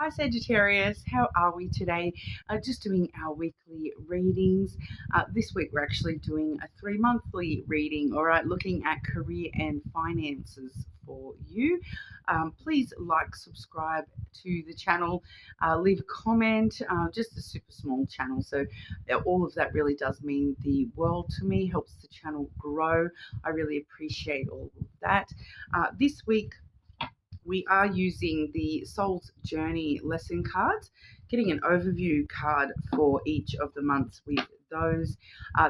Hi Sagittarius, how are we today? Just doing our weekly readings. This week we're actually doing a 3 monthly reading, all right, looking at career and finances for you. Please like, subscribe to the channel, leave a comment, just a super small channel. So all of that really does mean the world to me, helps the channel grow. I really appreciate all of that. This week, we are using the Soul's Journey lesson cards, getting an overview card for each of the months with those.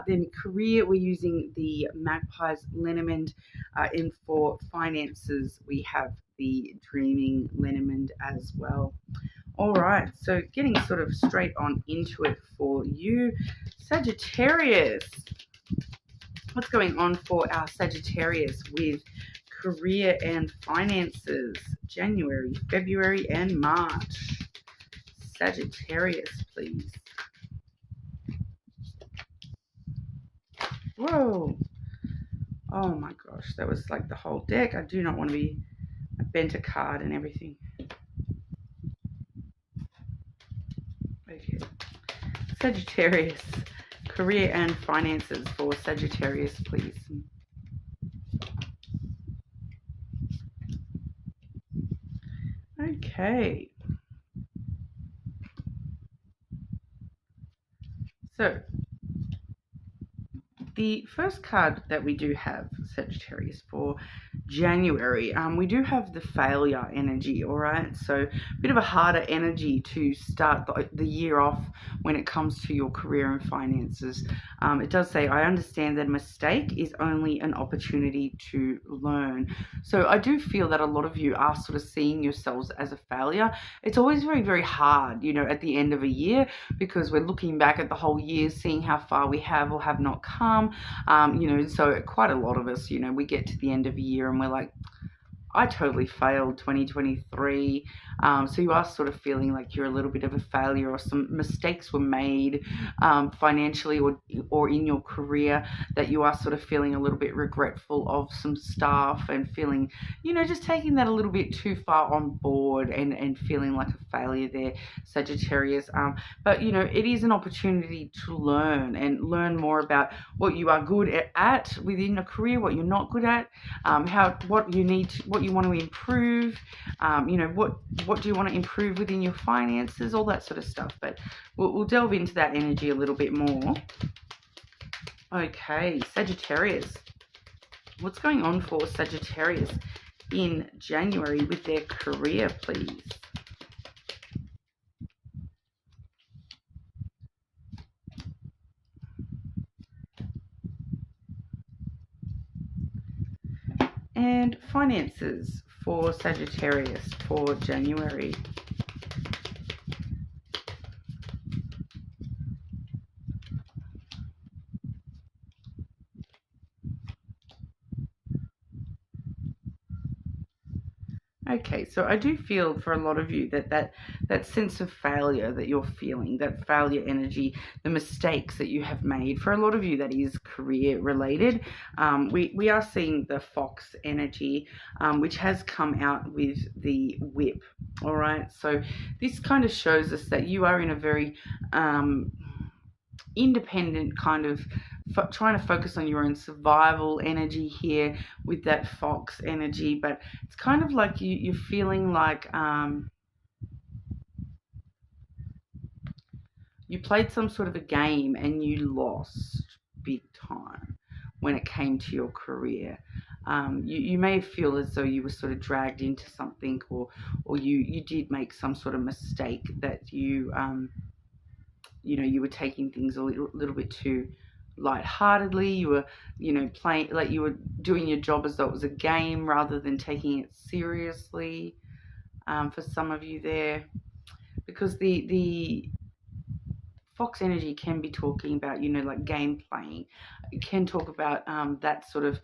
Then career, we're using the Magpie's Lenormand, and for finances, we have the Dreaming Lenormand as well. All right, so getting sort of straight on into it for you, Sagittarius. What's going on for our Sagittarius with career and finances? January, February, and March. Sagittarius, please. Whoa. Oh my gosh, that was like the whole deck. I do not want to be... I bent a card and everything. Okay. Sagittarius, career and finances for Sagittarius, please. Okay. So, the first card that we do have, Sagittarius, for January, we do have the failure energy, all right? So a bit of a harder energy to start the year off when it comes to your career and finances. It does say, I understand that a mistake is only an opportunity to learn. So I do feel that a lot of you are sort of seeing yourselves as a failure. It's always very, very hard, you know, at the end of a year, because we're looking back at the whole year, seeing how far we have or have not come. So quite a lot of us, we get to the end of a year and we're like, I totally failed 2023. So you are sort of feeling like you're a little bit of a failure, or some mistakes were made financially or in your career, that you are sort of feeling a little bit regretful of some stuff and feeling, just taking that a little bit too far on board and feeling like a failure there, Sagittarius. But, it is an opportunity to learn more about what you are good at within a career, what you're not good at, what you want to improve, what do you want to improve within your finances, all that sort of stuff. But we'll delve into that energy a little bit more. Okay, Sagittarius. What's going on for Sagittarius in January with their career, please? And finances for Sagittarius for January. Okay, so I do feel for a lot of you that sense of failure that you're feeling, that failure energy, the mistakes that you have made, for a lot of you that is career related. We are seeing the fox energy, which has come out with the whip. All right, so this kind of shows us that you are in a very independent kind of trying to focus on your own survival energy here with that fox energy. But it's kind of like you're feeling like you played some sort of a game and you lost big time when it came to your career. You may feel as though you were sort of dragged into something, or you did make some sort of mistake, that you were taking things a little bit too lightheartedly. You were, playing, like you were doing your job as though it was a game rather than taking it seriously, for some of you there. Because the fox energy can be talking about, like game playing. It can talk about that sort of,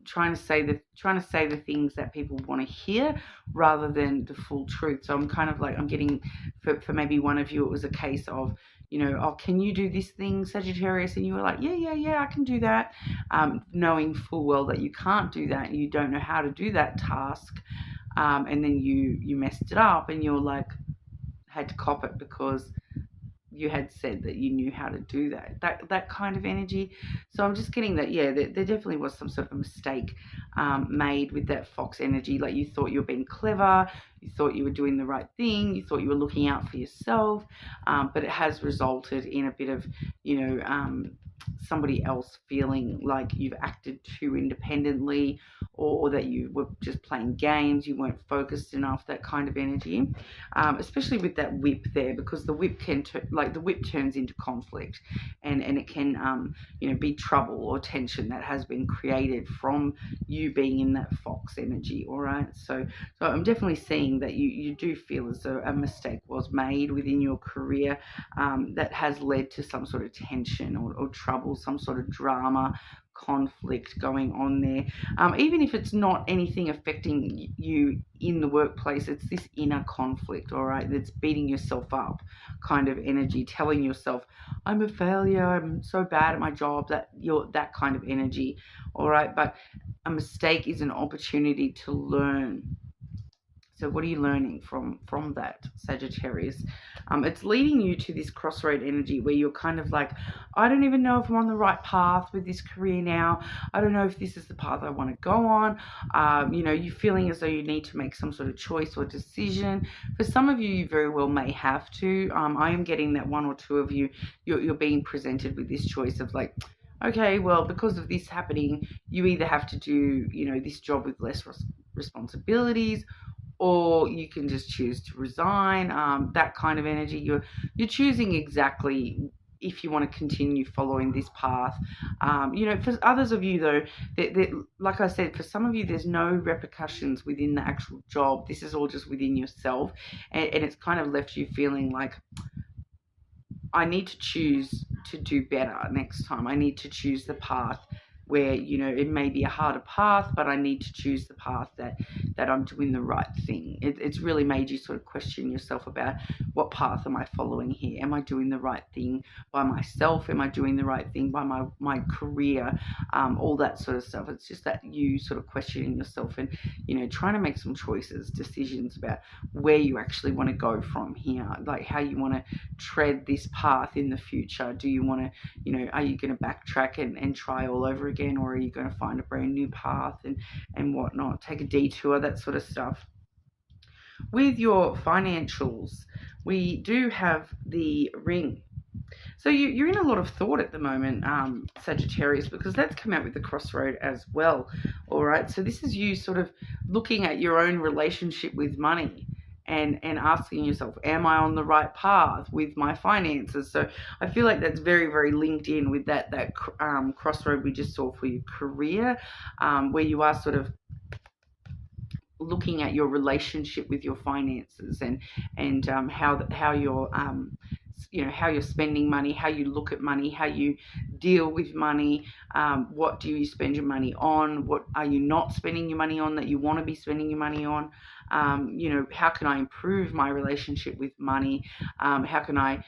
trying to say the things that people want to hear rather than the full truth. So I'm kind of like, I'm getting, for maybe one of you, it was a case of, oh, can you do this thing, Sagittarius? And you were like, yeah, I can do that. Knowing full well that you can't do that, and you don't know how to do that task. and then you messed it up, and you're like, had to cop it because you had said that you knew how to do that kind of energy. So I'm just getting that, yeah, there definitely was some sort of a mistake made with that fox energy. Like, you thought you were being clever, you thought you were doing the right thing, you thought you were looking out for yourself, but it has resulted in a bit of, somebody else feeling like you've acted too independently, or that you were just playing games, you weren't focused enough, that kind of energy. Especially with that whip there, because the whip the whip turns into conflict, and it can be trouble or tension that has been created from you being in that fox energy. All right, so I'm definitely seeing that you do feel as though a mistake was made within your career, that has led to some sort of tension or trouble, some sort of drama, conflict going on there. Even if it's not anything affecting you in the workplace, it's this inner conflict, all right, that's beating yourself up kind of energy, telling yourself, I'm a failure, I'm so bad at my job, that kind of energy. All right, but a mistake is an opportunity to learn. So what are you learning from that, Sagittarius? It's leading you to this crossroad energy where you're kind of like, I don't even know if I'm on the right path with this career now. I don't know if this is the path I want to go on. You're feeling as though you need to make some sort of choice or decision. For some of you, you very well may have to. I am getting that one or two of you, you're being presented with this choice of like, okay, well, because of this happening, you either have to do, this job with less responsibilities, or you can just choose to resign. That kind of energy. You're choosing exactly if you want to continue following this path. For others of you, though, like I said, for some of you, there's no repercussions within the actual job. This is all just within yourself, and it's kind of left you feeling like, I need to choose to do better next time. I need to choose the path where, it may be a harder path, but I need to choose the path that I'm doing the right thing. It's really made you sort of question yourself about, what path am I following here? Am I doing the right thing by myself? Am I doing the right thing by my career? All that sort of stuff. It's just that you sort of questioning yourself and, trying to make some choices, decisions about where you actually want to go from here, like how you want to tread this path in the future. Do you want to, are you going to backtrack and try all over again, or are you going to find a brand new path and whatnot, take a detour, that sort of stuff. With your financials, we do have the ring. So you're in a lot of thought at the moment, Sagittarius, because that's come out with the crossroad as well. All right, so this is you sort of looking at your own relationship with money and asking yourself, am I on the right path with my finances? So I feel like that's very, very linked in with that crossroad we just saw for your career, where you are sort of looking at your relationship with your finances and how you're how you're spending money, how you look at money, how you deal with money. What do you spend your money on? What are you not spending your money on that you want to be spending your money on? How can I improve my relationship with money? How can I,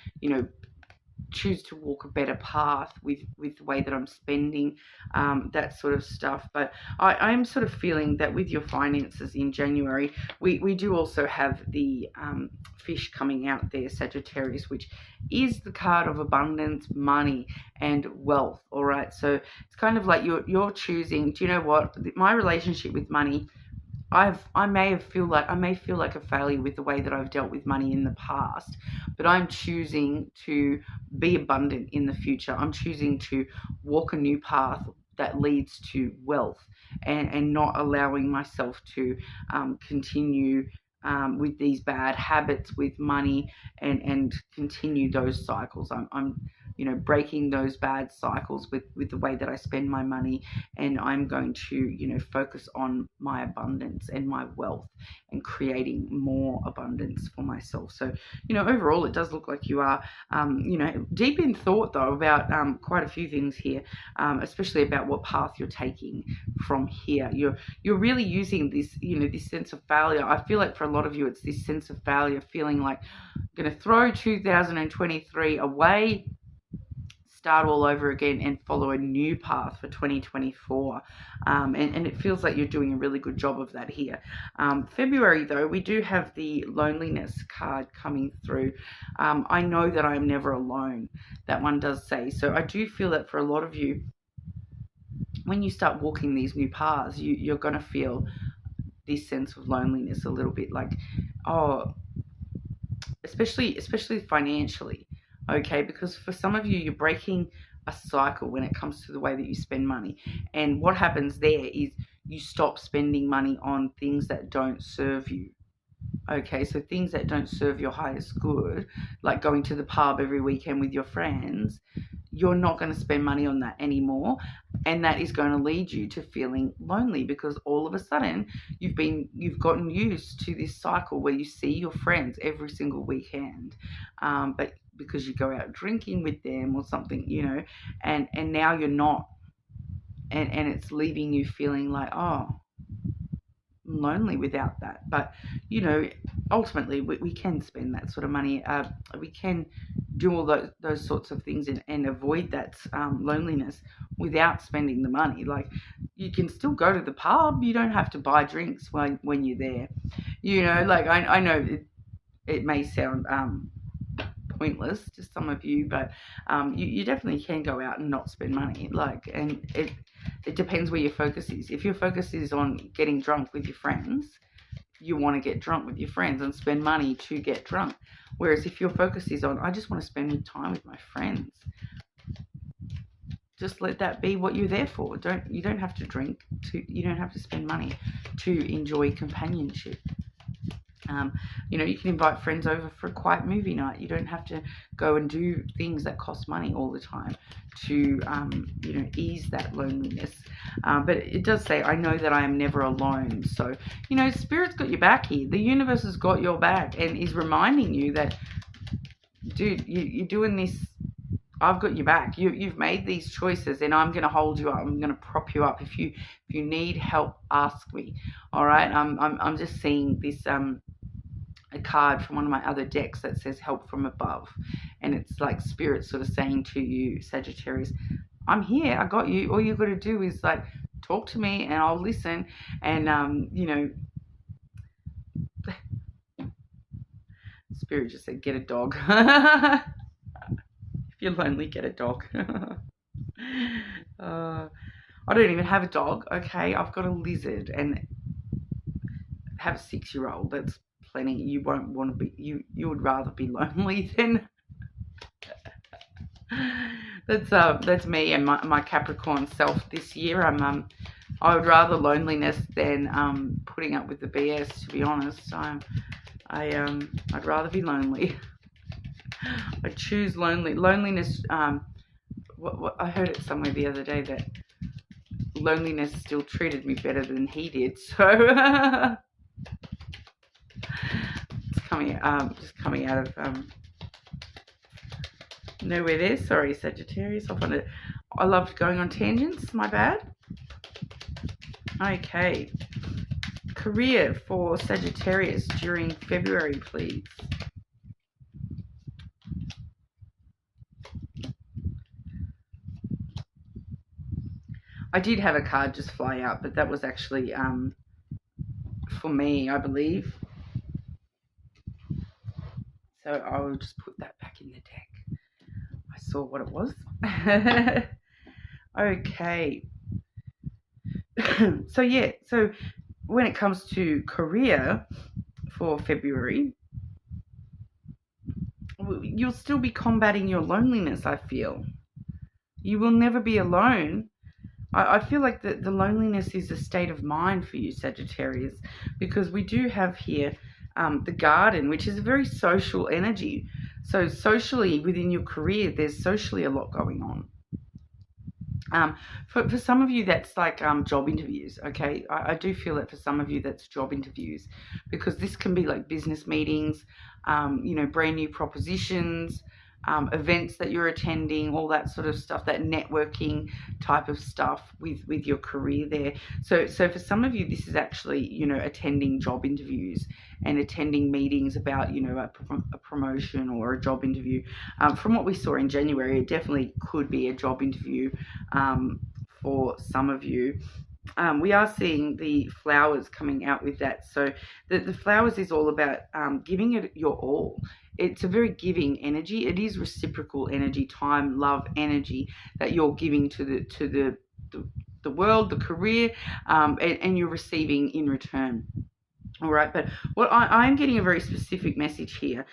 choose to walk a better path with the way that I'm spending, that sort of stuff. But I am sort of feeling that with your finances in January, we do also have the fish coming out there, Sagittarius, which is the card of abundance, money, and wealth. All right, so it's kind of like you're choosing, do you know what, my relationship with money, I may feel like a failure with the way that I've dealt with money in the past, but I'm choosing to be abundant in the future. I'm choosing to walk a new path that leads to wealth, and not allowing myself to continue with these bad habits with money and continue those cycles. I'm breaking those bad cycles with the way that I spend my money, and I'm going to, focus on my abundance and my wealth and creating more abundance for myself. So, overall, it does look like you are, deep in thought, though, about quite a few things here, especially about what path you're taking from here. You're really using this, this sense of failure. I feel like for a lot of you, it's this sense of failure, feeling like I'm going to throw 2023 away, start all over again and follow a new path for 2024. And it feels like you're doing a really good job of that here. February, though, we do have the loneliness card coming through. I know that I am never alone. That one does say. So I do feel that for a lot of you, when you start walking these new paths, you're going to feel this sense of loneliness a little bit, like, oh, especially financially, okay? Because for some of you, you're breaking a cycle when it comes to the way that you spend money. And what happens there is you stop spending money on things that don't serve you. Okay, so things that don't serve your highest good, like going to the pub every weekend with your friends, you're not going to spend money on that anymore. And that is going to lead you to feeling lonely, because all of a sudden you've gotten used to this cycle where you see your friends every single weekend, but because you go out drinking with them or something, and now you're not, and it's leaving you feeling like, oh, I'm lonely without that. But ultimately we can spend that sort of money. We can do all those sorts of things and avoid that loneliness without spending the money. Like, you can still go to the pub. You don't have to buy drinks when you're there. Like, I know it may sound pointless to some of you, but you definitely can go out and not spend money. Like, and it depends where your focus is. If your focus is on getting drunk with your friends, you want to get drunk with your friends and spend money to get drunk. Whereas if your focus is on, I just want to spend time with my friends, just let that be what you're there for. You don't have to drink you don't have to spend money to enjoy companionship. You can invite friends over for a quiet movie night. You don't have to go and do things that cost money all the time to, ease that loneliness. But it does say, I know that I am never alone. So, Spirit's got your back here. The universe has got your back and is reminding you that, dude, you're doing this. I've got your back. You've made these choices, and I'm going to hold you up. I'm going to prop you up. If you need help, ask me. All right. I'm just seeing this a card from one of my other decks that says help from above, and it's like Spirit sort of saying to you, Sagittarius, I'm here. I got you. All you've got to do is like talk to me, and I'll listen. And Spirit just said, get a dog. If you're lonely, get a dog. I don't even have a dog, okay? I've got a lizard and have a 6-year-old. That's plenty. You won't want to be, you would rather be lonely than... That's me and my Capricorn self this year. I would rather loneliness than putting up with the BS, to be honest. I'd rather be lonely. I choose loneliness. What I heard it somewhere the other day that loneliness still treated me better than he did. So it's just coming out of nowhere there. Sorry, Sagittarius. I love going on tangents. My bad. Okay. Career for Sagittarius during February, please. I did have a card just fly out, but that was actually for me, I believe. So I will just put that back in the deck. I saw what it was. Okay. So when it comes to career for February, you'll still be combating your loneliness, I feel. You will never be alone. I feel like the loneliness is a state of mind for you, Sagittarius, because we do have here the garden, which is a very social energy. So socially, within your career, there's socially a lot going on. For some of you, that's like job interviews, okay? I do feel that for some of you, that's job interviews, because this can be like business meetings, brand new propositions, events that you're attending, all that sort of stuff, that networking type of stuff with your career there. So for some of you, this is actually, attending job interviews and attending meetings about, a promotion or a job interview. From what we saw in January, it definitely could be a job interview for some of you. We are seeing the flowers coming out with that. So the flowers is all about giving it your all. It's a very giving energy. It is reciprocal energy, time, love, energy that you're giving to the world, the career, and you're receiving in return. All right, but what I'm getting a very specific message here.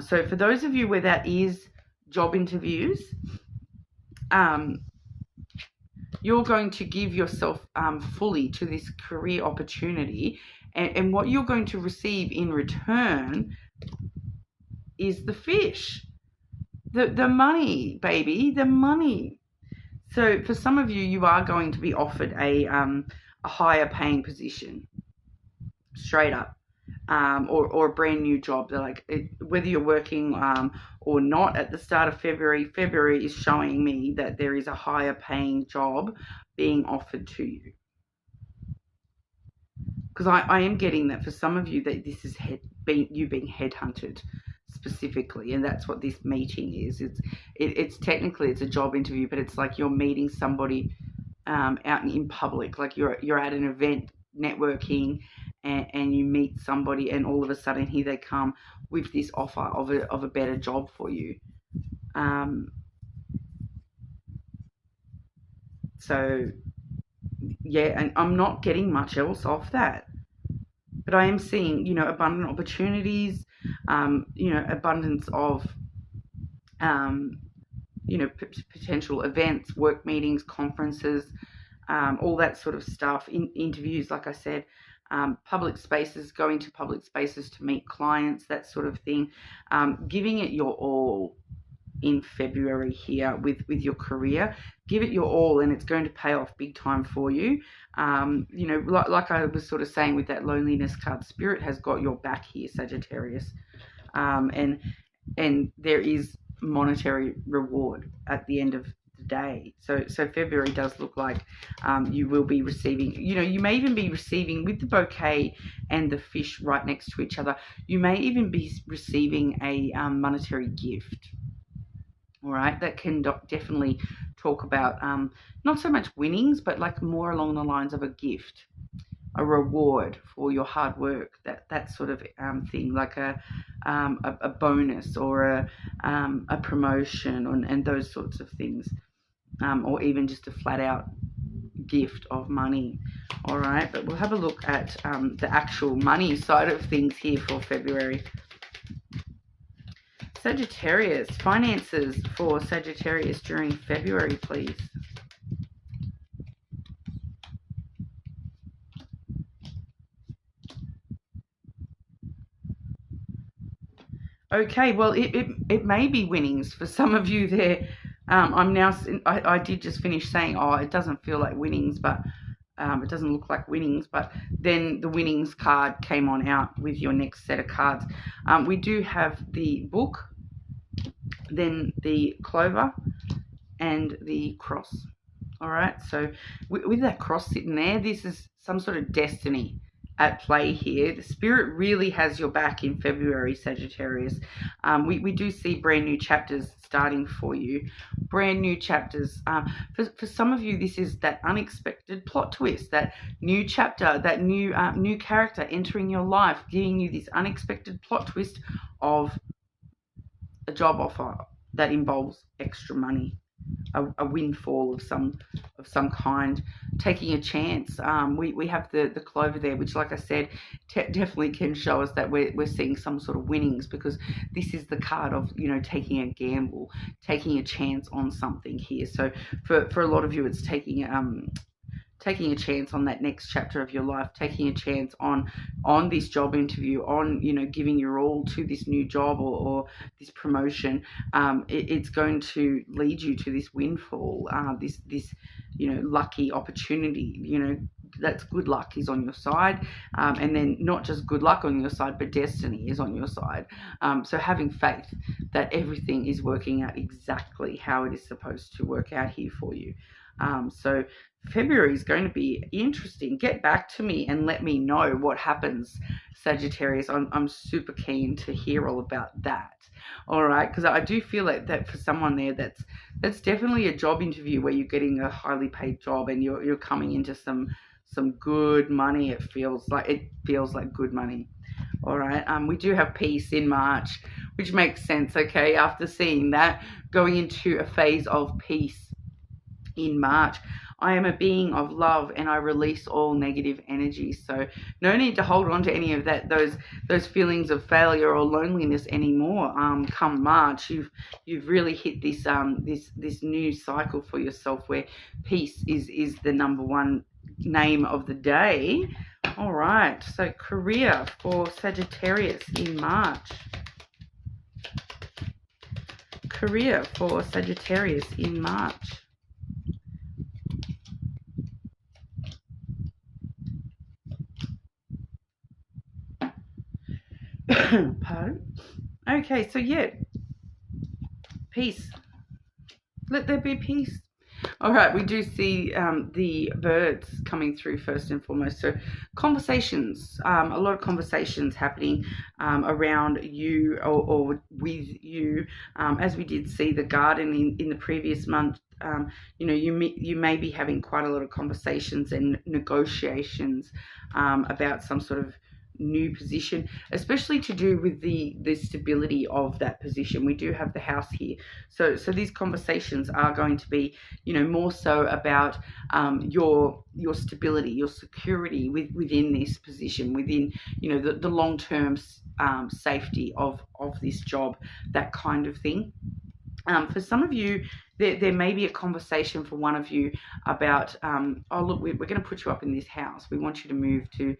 So for those of you where that is job interviews, you're going to give yourself fully to this career opportunity, and what you're going to receive in return is the fish, the money, baby, the money. So for some of you, you are going to be offered a higher paying position, straight up, or a brand new job. They're like, whether you're working or not at the start of February is showing me that there is a higher paying job being offered to you. Because I am getting that for some of you that this is you being headhunted specifically, and that's what this meeting is. It's technically it's a job interview, but it's like you're meeting somebody out in public, like you're at an event networking, and you meet somebody, and all of a sudden here they come with this offer of a better job for you. So yeah, and I'm not getting much else off that, but I am seeing, abundant opportunities, abundance of, potential events, work meetings, conferences, all that sort of stuff, interviews, like I said, public spaces, going to public spaces to meet clients, that sort of thing, giving it your all in February here with your career. Give it your all, and it's going to pay off big time for you. Like I was sort of saying with that loneliness card, Spirit has got your back here, Sagittarius, and there is monetary reward at the end of the day. So February does look like you will be receiving, you may even be receiving, with the bouquet and the fish right next to each other, you may even be receiving a monetary gift. All right, that can definitely talk about not so much winnings, but like more along the lines of a gift, a reward for your hard work, that sort of thing, like a bonus or a promotion, and those sorts of things, or even just a flat out gift of money. All right, but we'll have a look at the actual money side of things here for February. Sagittarius, finances for Sagittarius during February, please. Okay, well, it may be winnings for some of you there. I did just finish saying, it doesn't feel like winnings, but it doesn't look like winnings, but then the winnings card came on out with your next set of cards. We do have the book, then the clover, and the cross. All right, so with that cross sitting there, this is some sort of destiny at play here. The Spirit really has your back in February, Sagittarius. We do see brand new chapters starting for you. Brand new chapters. For some of you, this is that unexpected plot twist, that new chapter, that new character entering your life, giving you this unexpected plot twist of a job offer that involves extra money, a windfall of some kind, taking a chance. We have the clover there, which, like I said, definitely can show us that we're seeing some sort of winnings, because this is the card of, taking a gamble, taking a chance on something here. So for a lot of you, it's taking a chance on that next chapter of your life, taking a chance on this job interview, on, giving your all to this new job or this promotion. It's going to lead you to this windfall, this lucky opportunity, that's good luck is on your side, and then not just good luck on your side, but destiny is on your side. So having faith that everything is working out exactly how it is supposed to work out here for you. So February is going to be interesting. Get back to me and let me know what happens, Sagittarius. I'm super keen to hear all about that. All right, because I do feel like that for someone there, that's definitely a job interview where you're getting a highly paid job and you're coming into some good money. It feels like good money. All right. We do have peace in March, which makes sense. Okay, after seeing that, going into a phase of peace in March. I am a being of love and I release all negative energy. So no need to hold on to any of that, those feelings of failure or loneliness anymore. Come March, you've really hit this this new cycle for yourself where peace is the number one name of the day. All right, so career for Sagittarius in March. Career for Sagittarius in March. Pardon? Okay, so yeah, peace. Let there be peace. All right, we do see the birds coming through first and foremost. So conversations, a lot of conversations happening around you or with you. As we did see the garden in the previous month, you may be having quite a lot of conversations and negotiations about some sort of new position, especially to do with the stability of that position. We do have the house here, so these conversations are going to be, more so about your stability, your security within this position, within the long-term safety of this job, that kind of thing. For some of you, there may be a conversation for one of you about, oh look, we're going to put you up in this house. We want you to move to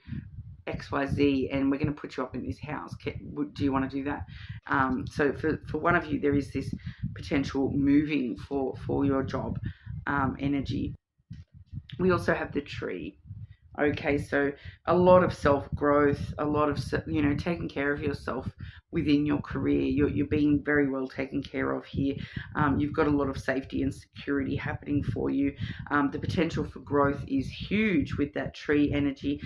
XYZ and we're going to put you up in this house. Do you want to do that? So for one of you, there is this potential moving for your job energy. We also have the tree. Okay, so a lot of self-growth, a lot of, taking care of yourself within your career. You're being very well taken care of here. You've got a lot of safety and security happening for you. The potential for growth is huge with that tree energy.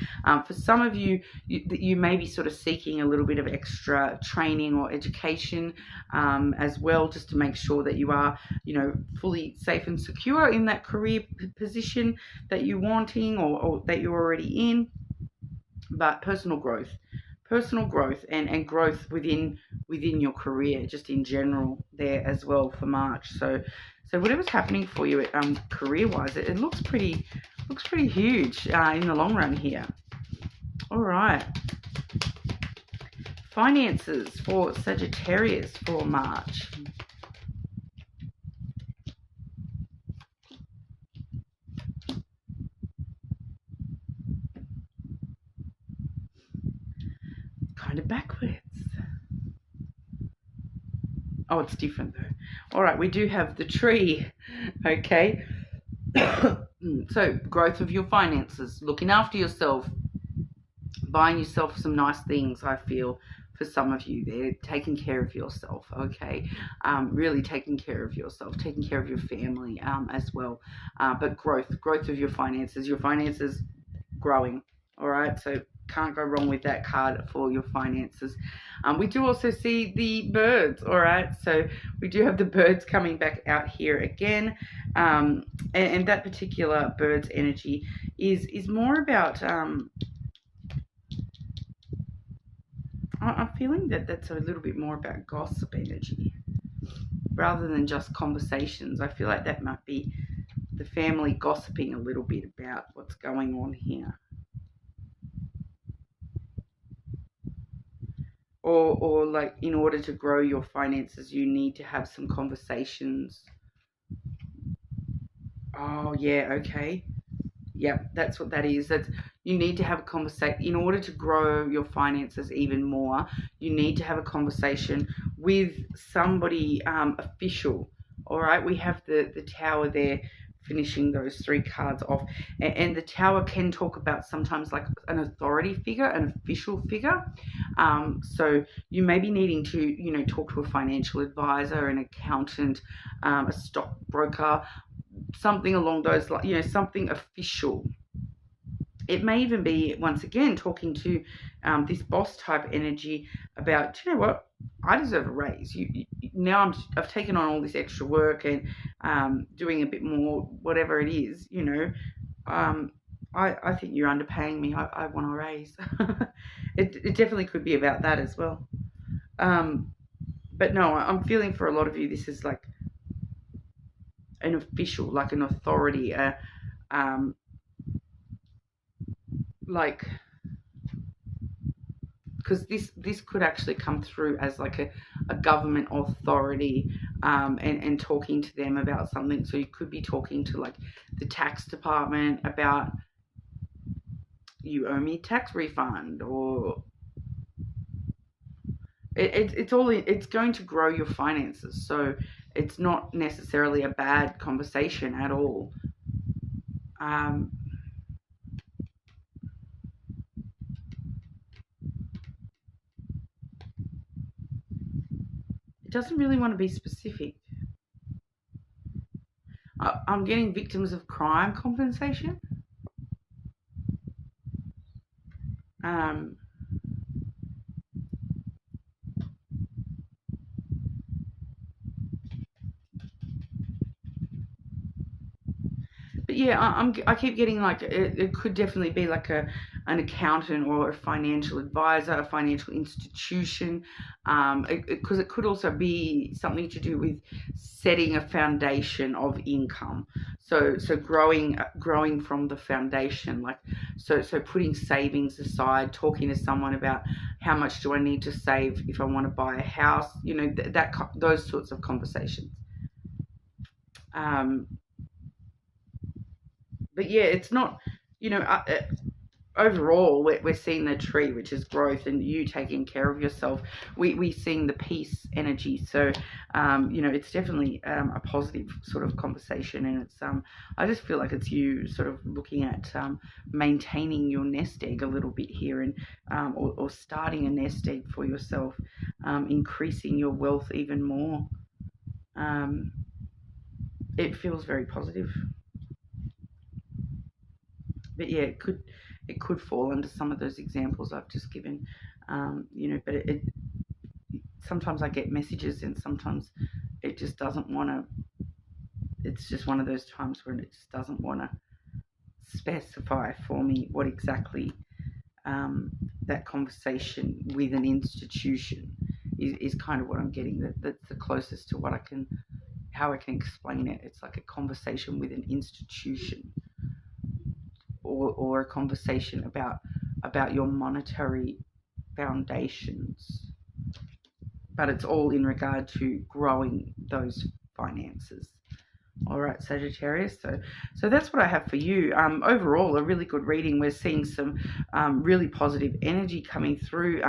For some of you, you may be sort of seeking a little bit of extra training or education as well, just to make sure that you are, fully safe and secure in that career position that you're wanting or that you're already in. But personal growth and growth within your career, just in general, there as well for March. So whatever's happening for you career wise, it looks pretty huge in the long run here. All right, finances for Sagittarius for March. Kind of backwards. Oh, it's different though. All right, we do have the tree. Okay. So growth of your finances, looking after yourself, buying yourself some nice things. I feel for some of you there, taking care of yourself. Okay. Really taking care of yourself, taking care of your family as well. But growth of your finances growing. All right, so can't go wrong with that card for your finances. We do also see the birds. All right, so we do have the birds coming back out here again, and that particular bird's energy is more about I'm feeling that's a little bit more about gossip energy rather than just conversations. I feel like that might be the family gossiping a little bit about what's going on here. Or like, in order to grow your finances, you need to have some conversations. Oh yeah, okay. Yeah, that's what that is. That's, you need to have a conversation in order to grow your finances even more. You need to have a conversation with somebody official. All right, we have the tower there finishing those 3 cards off. And the Tower can talk about sometimes like an authority figure, an official figure. So you may be needing to, you know, talk to a financial advisor, an accountant, a stockbroker, something along those lines, you know, something official. It may even be, once again, talking to this boss type energy about, do you know what, I deserve a raise. Now I've taken on all this extra work and doing a bit more, whatever it is, you know. I think you're underpaying me. I want a raise. It definitely could be about that as well. But no, I'm feeling for a lot of you, this is like an official, like an authority, like, because this could actually come through as like a government authority, and talking to them about something. So you could be talking to like the tax department about, you owe me a tax refund, or it's going to grow your finances. So it's not necessarily a bad conversation at all. It doesn't really want to be specific. I'm getting victims of crime compensation. But yeah, I keep getting like, it could definitely be like an accountant or a financial advisor, a financial institution, because it could also be something to do with setting a foundation of income. So growing from the foundation, like so putting savings aside, talking to someone about how much do I need to save if I want to buy a house, you know, those sorts of conversations. But yeah, it's not, you know, overall, we're seeing the tree, which is growth, and you taking care of yourself. We're seeing the peace energy. So, you know, it's definitely a positive sort of conversation. And it's, I just feel like it's you sort of looking at maintaining your nest egg a little bit here, and or starting a nest egg for yourself, increasing your wealth even more. It feels very positive. But yeah, it could fall under some of those examples I've just given, you know. But sometimes I get messages, and sometimes it just doesn't want to. It's just one of those times where it just doesn't want to specify for me what exactly that conversation with an institution is kind of what I'm getting. That's the closest to what how I can explain it. It's like a conversation with an institution. Or a conversation about your monetary foundations, but it's all in regard to growing those finances. All right, Sagittarius. So that's what I have for you. Overall, a really good reading. We're seeing some really positive energy coming through.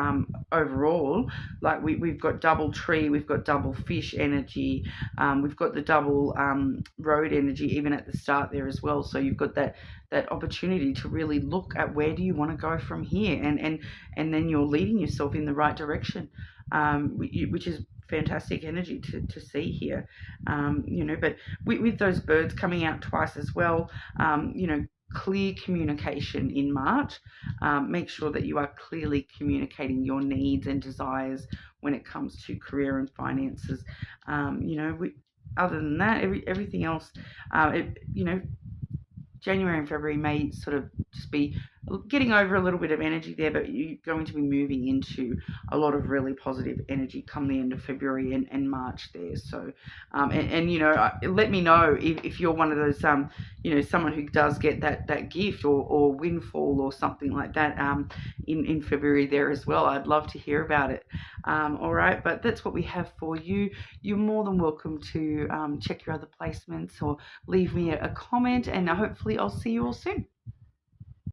Overall, like we've got double tree, we've got double fish energy, we've got the double road energy even at the start there as well. So you've got that opportunity to really look at where do you want to go from here, and then you're leading yourself in the right direction, which is fantastic energy to see here. You know, but with those birds coming out twice as well, you know, clear communication in March. Make sure that you are clearly communicating your needs and desires when it comes to career and finances. You know, other than that, everything else, you know, January and February may sort of just be getting over a little bit of energy there, but you're going to be moving into a lot of really positive energy come the end of February and March there. So, and you know, let me know if you're one of those, you know, someone who does get that gift or windfall or something like that in February there as well. I'd love to hear about it. All right, but that's what we have for you. You're more than welcome to check your other placements or leave me a comment, and hopefully I'll see you all soon.